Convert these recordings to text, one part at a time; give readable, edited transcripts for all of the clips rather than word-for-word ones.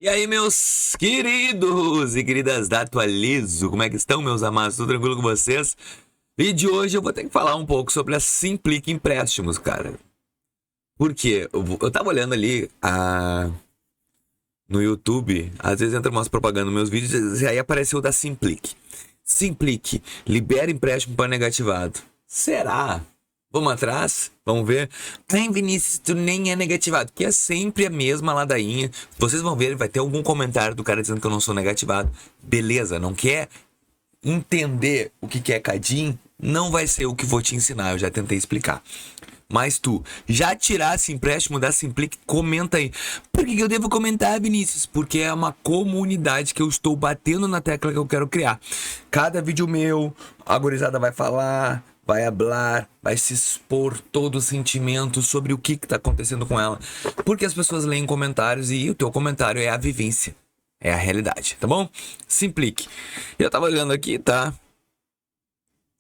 E aí, meus queridos e queridas da Atualizo, como é que estão, meus amados? Tudo tranquilo com vocês? E de hoje eu vou ter que falar um pouco sobre a Simplic Empréstimos, cara. Por quê? Eu tava olhando ali no YouTube, às vezes entra umas propagandas nos meus vídeos e aí apareceu o da Simplic. Simplic, libera empréstimo para negativado. Será? Vamos atrás? Vamos ver? Tem, Vinícius, tu nem é negativado. Que é sempre a mesma ladainha. Vocês vão ver, vai ter algum comentário do cara dizendo que eu não sou negativado. Beleza, não quer entender o que é Cadim? Não vai ser o que vou te ensinar, eu já tentei explicar. Mas tu já tirasse empréstimo da Simplic? Comenta aí. Por que eu devo comentar, Vinícius? Porque é uma comunidade que eu estou batendo na tecla que eu quero criar. Cada vídeo meu, a gurizada vai falar, vai hablar, vai se expor todo o sentimento sobre o que está acontecendo com ela. Porque as pessoas leem comentários e o teu comentário é a vivência. É a realidade, tá bom? Simplic. Eu tava olhando aqui, tá?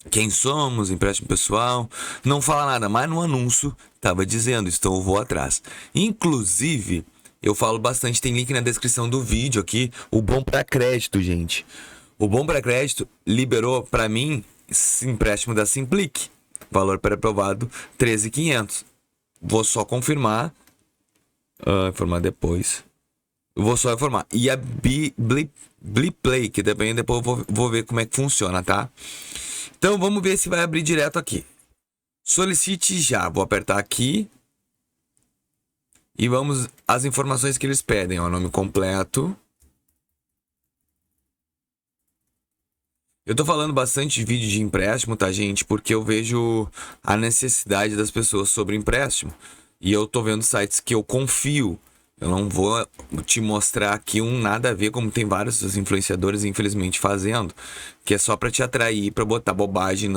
Quem somos, empréstimo pessoal, não fala nada, mas no anúncio tava dizendo, então eu vou atrás. Inclusive, eu falo bastante, tem link na descrição do vídeo aqui, o Bom para Crédito, gente. O Bom para Crédito liberou para mim esse empréstimo da Simplic, valor pré-aprovado 13.500. Vou só confirmar, informar depois. Eu vou só informar. E a Bliplay, que depois eu vou ver como é que funciona, tá? Então vamos ver se vai abrir direto aqui. Solicite já. Vou apertar aqui. E vamos às informações que eles pedem. Ó, nome completo. Eu tô falando bastante de vídeo de empréstimo, tá, gente? Porque eu vejo a necessidade das pessoas sobre empréstimo. E eu tô vendo sites que eu confio. Eu não vou te mostrar aqui um nada a ver, como tem vários influenciadores, infelizmente, fazendo. Que é só pra te atrair, pra botar bobagem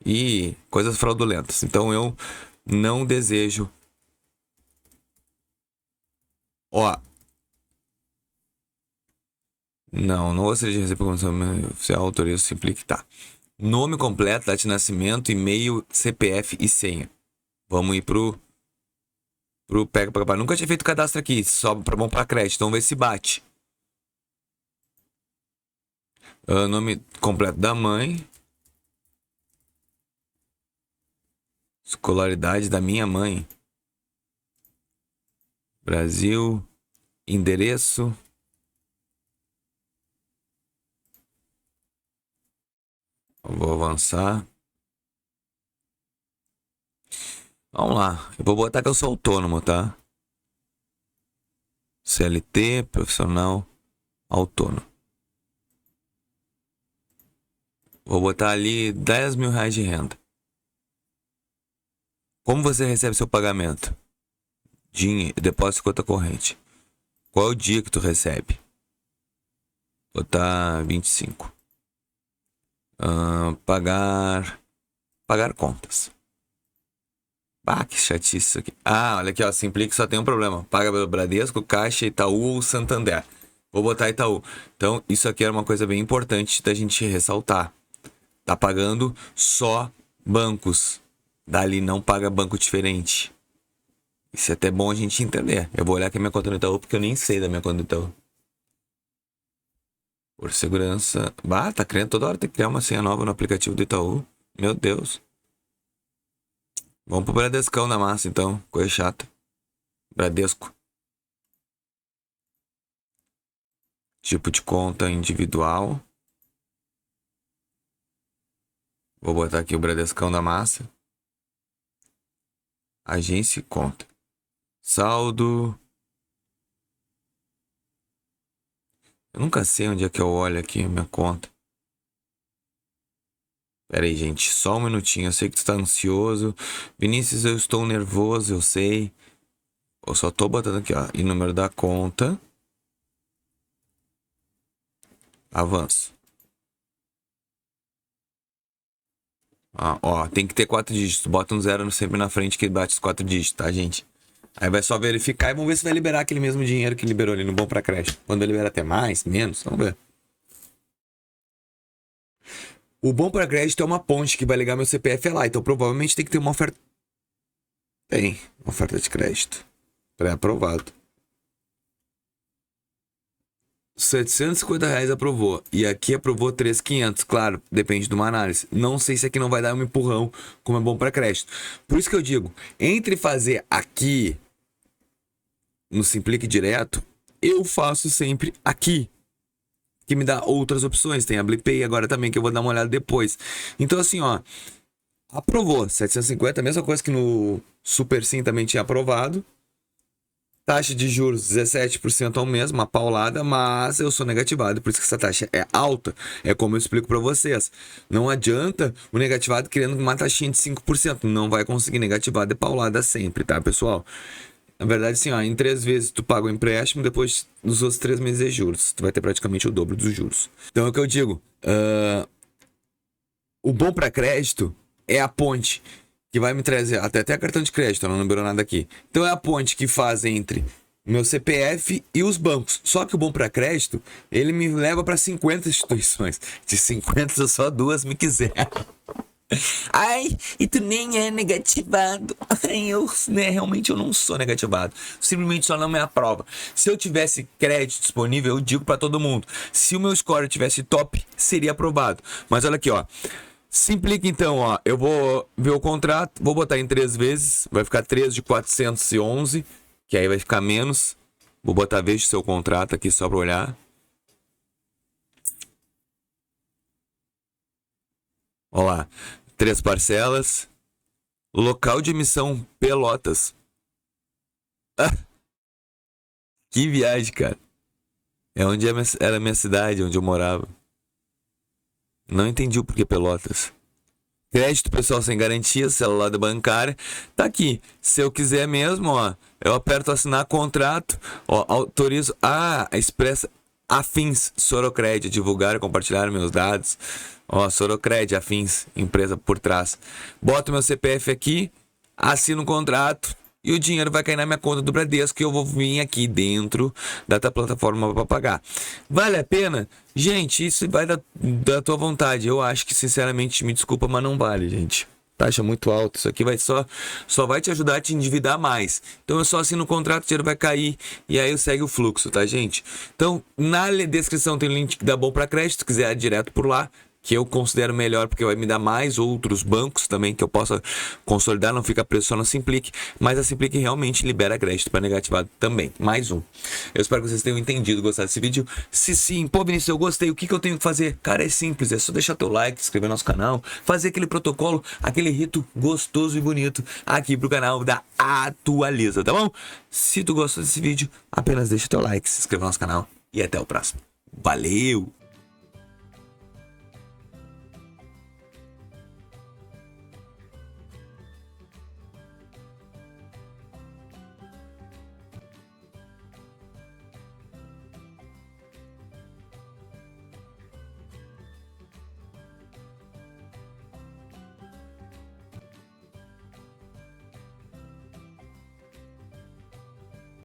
e coisas fraudulentas. Então eu não desejo. Ó. Não gostaria de receber comissão oficial, autoriza o Simplic, tá. Nome completo, data de nascimento, e-mail, CPF e senha. Vamos ir pro Pega pra Capar. Nunca tinha feito cadastro aqui, só pra bom pra crédito, então vamos ver se bate. Nome completo da mãe. Escolaridade da minha mãe. Brasil. Endereço. Vou avançar. Vamos lá. Eu vou botar que eu sou autônomo, tá? CLT, profissional, autônomo. Vou botar ali 10 mil reais de renda. Como você recebe seu pagamento? Dinheiro, depósito de conta corrente. Qual é o dia que tu recebe? Vou botar 25. Pagar contas. Ah, que chatice isso aqui. Ah, olha aqui, ó. Simplic só tem um problema. Paga pelo Bradesco, Caixa, Itaú ou Santander. Vou botar Itaú. Então, isso aqui era uma coisa bem importante da gente ressaltar. Tá pagando só bancos. Dali não paga banco diferente. Isso é até bom a gente entender. Eu vou olhar aqui a minha conta no Itaú, porque eu nem sei da minha conta no Itaú. Por segurança. Bah, tá querendo toda hora ter que criar uma senha nova no aplicativo do Itaú. Meu Deus. Vamos pro Bradescão na massa, então. Coisa chata. Bradesco. Tipo de conta individual. Vou botar aqui o Bradescão da massa. Agência e conta. Saldo. Eu nunca sei onde é que eu olho aqui a minha conta. Pera aí, gente. Só um minutinho. Eu sei que tu tá ansioso. Vinícius, eu estou nervoso, eu sei. Eu só tô botando aqui, ó. E número da conta. Avanço. Ó, tem que ter 4 dígitos. Bota um 0 sempre na frente que bate os 4 dígitos, tá, gente? Aí vai só verificar e vamos ver se vai liberar aquele mesmo dinheiro que liberou ali no Bom pra Crédito. Quando vai liberar até mais, menos, vamos ver. O Bom pra Crédito é uma ponte que vai ligar meu CPF lá, então provavelmente tem que ter uma oferta. Tem, oferta de crédito. Pré-aprovado. R$ 750 aprovou. E aqui aprovou 3.500. Claro, depende de uma análise. Não sei se aqui não vai dar um empurrão, como é bom para crédito. Por isso que eu digo, entre fazer aqui no Simplique direto, eu faço sempre aqui, que me dá outras opções. Tem a Blipay agora também, que eu vou dar uma olhada depois. Então assim, ó, aprovou 750, a mesma coisa que no Super Sim também tinha aprovado. Taxa de juros 17% ao mês, uma paulada, mas eu sou negativado, por isso que essa taxa é alta. É como eu explico para vocês. Não adianta o negativado querendo uma taxinha de 5%. Não vai conseguir, negativado é paulada sempre, tá, pessoal? Na verdade, assim, ó, em 3 vezes tu paga o empréstimo, depois nos outros 3 meses é juros. Tu vai ter praticamente o dobro dos juros. Então é o que eu digo. O bom para crédito é a ponte que vai me trazer até cartão de crédito, não liberou nada aqui. Então é a ponte que faz entre meu CPF e os bancos. Só que o bom para crédito, ele me leva para 50 instituições. De 50, só 2 me quiseram. Ai, e tu nem é negativado. Ai, realmente eu não sou negativado. Simplesmente só não me aprova. Se eu tivesse crédito disponível, eu digo para todo mundo. Se o meu score tivesse top, seria aprovado. Mas olha aqui, ó. Simplique então, ó. Eu vou ver o contrato, vou botar em 3 vezes. Vai ficar 3 de 411, que aí vai ficar menos. Vou botar veja o seu contrato aqui só para olhar. Olha lá, 3 parcelas. Local de emissão Pelotas. Ah, que viagem, cara. É onde era a minha cidade, onde eu morava. Não entendi o porquê Pelotas. Crédito pessoal sem garantia, celular da bancária. Tá aqui. Se eu quiser mesmo, ó, eu aperto assinar contrato, ó, autorizo a expressa Afins Sorocred, divulgar e compartilhar meus dados. Ó, Sorocred, Afins, empresa por trás. Boto meu CPF aqui, assino o contrato e o dinheiro vai cair na minha conta do Bradesco e eu vou vir aqui dentro da plataforma para pagar. Vale a pena? Gente, isso vai da tua vontade. Eu acho que, sinceramente, me desculpa, mas não vale, gente. Taxa muito alta. Isso aqui vai só vai te ajudar a te endividar mais. Então eu só assino o contrato, o dinheiro vai cair e aí eu segue o fluxo, tá, gente? Então, na descrição tem o link que dá bom para crédito, se quiser ir direto por lá, que eu considero melhor porque vai me dar mais outros bancos também que eu possa consolidar, não fica preso só na Simplique, mas a Simplique realmente libera crédito para negativado também, mais um. Eu espero que vocês tenham entendido, gostado desse vídeo. Se sim, pô, Vinícius, eu gostei, o que eu tenho que fazer? Cara, é simples, é só deixar teu like, se inscrever no nosso canal, fazer aquele protocolo, aquele rito gostoso e bonito aqui pro canal da Atualiza, tá bom? Se tu gostou desse vídeo, apenas deixa teu like, se inscreva no nosso canal e até o próximo. Valeu!